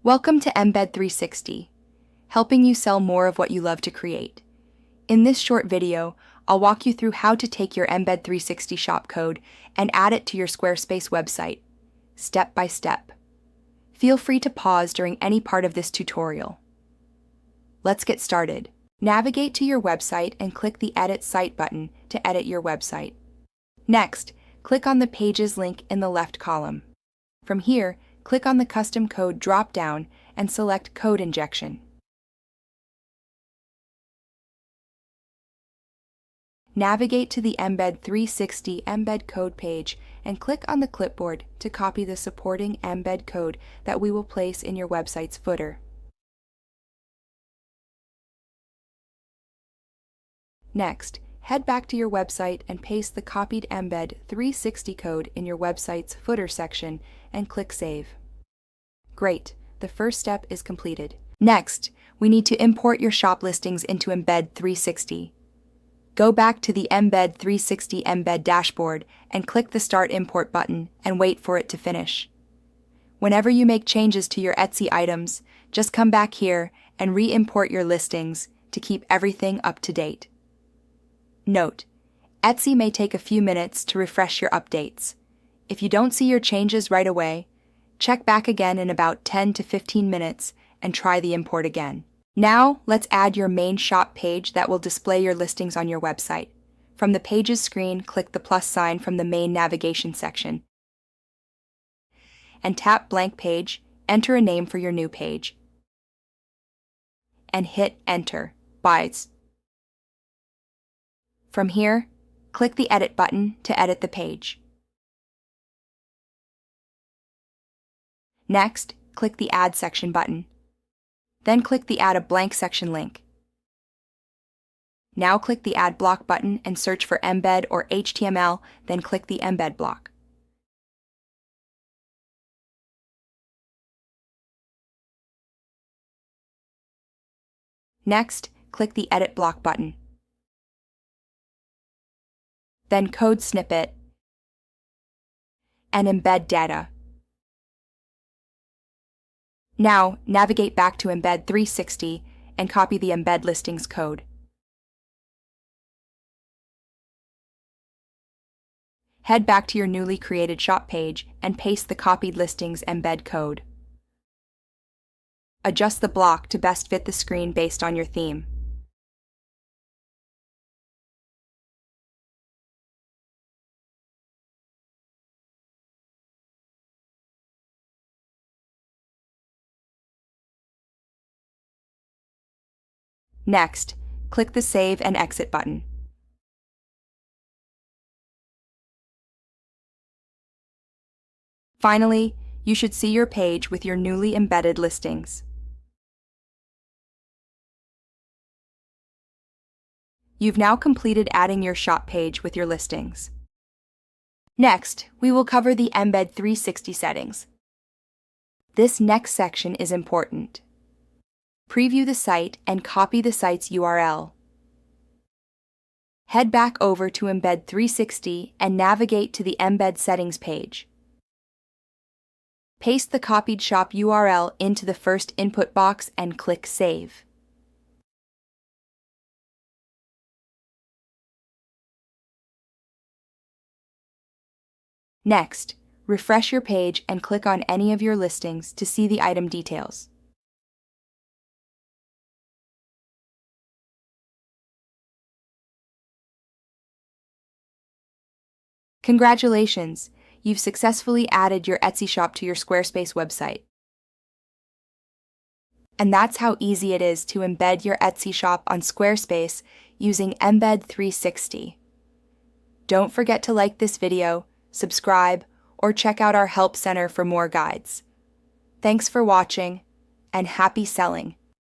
Welcome to Embed360, helping you sell more of what you love to create. In this short video, I'll walk you through how to take your Embed360 shop code and add it to your Squarespace website, step by step. Feel free to pause during any part of this tutorial. Let's get started. Navigate to your website and click the Edit Site button to edit your website. Next, click on the Pages link in the left column. From here, click on the Custom Code drop-down and select Code Injection. Navigate to the Embed360 Embed Code page and click on the clipboard to copy the supporting Embed code that we will place in your website's footer. Next, head back to your website and paste the copied Embed360 code in your website's footer section and click Save. Great, the first step is completed. Next, we need to import your shop listings into Embed360. Go back to the Embed360 Embed dashboard and click the Start Import button and wait for it to finish. Whenever you make changes to your Etsy items, just come back here and re-import your listings to keep everything up to date. Note, Etsy may take a few minutes to refresh your updates. If you don't see your changes right away, check back again in about 10 to 15 minutes and try the import again. Now, let's add your main shop page that will display your listings on your website. From the Pages screen, click the plus sign from the main navigation section and tap Blank Page, enter a name for your new page, and hit Enter. Buys. From here, click the Edit button to edit the page. Next, click the Add Section button. Then click the Add a Blank Section link. Now click the Add Block button and search for Embed or HTML, then click the Embed block. Next, click the Edit Block button. Then Code Snippet and Embed Data. Now, navigate back to Embed360 and copy the Embed Listings code. Head back to your newly created shop page and paste the copied listings Embed code. Adjust the block to best fit the screen based on your theme. Next, click the Save and Exit button. Finally, you should see your page with your newly embedded listings. You've now completed adding your shop page with your listings. Next, we will cover the Embed360 settings. This next section is important. Preview the site and copy the site's URL. Head back over to Embed360 and navigate to the Embed Settings page. Paste the copied shop URL into the first input box and click Save. Next, refresh your page and click on any of your listings to see the item details. Congratulations! You've successfully added your Etsy shop to your Squarespace website. And that's how easy it is to embed your Etsy shop on Squarespace using Embed360. Don't forget to like this video, subscribe, or check out our Help Center for more guides. Thanks for watching, and happy selling!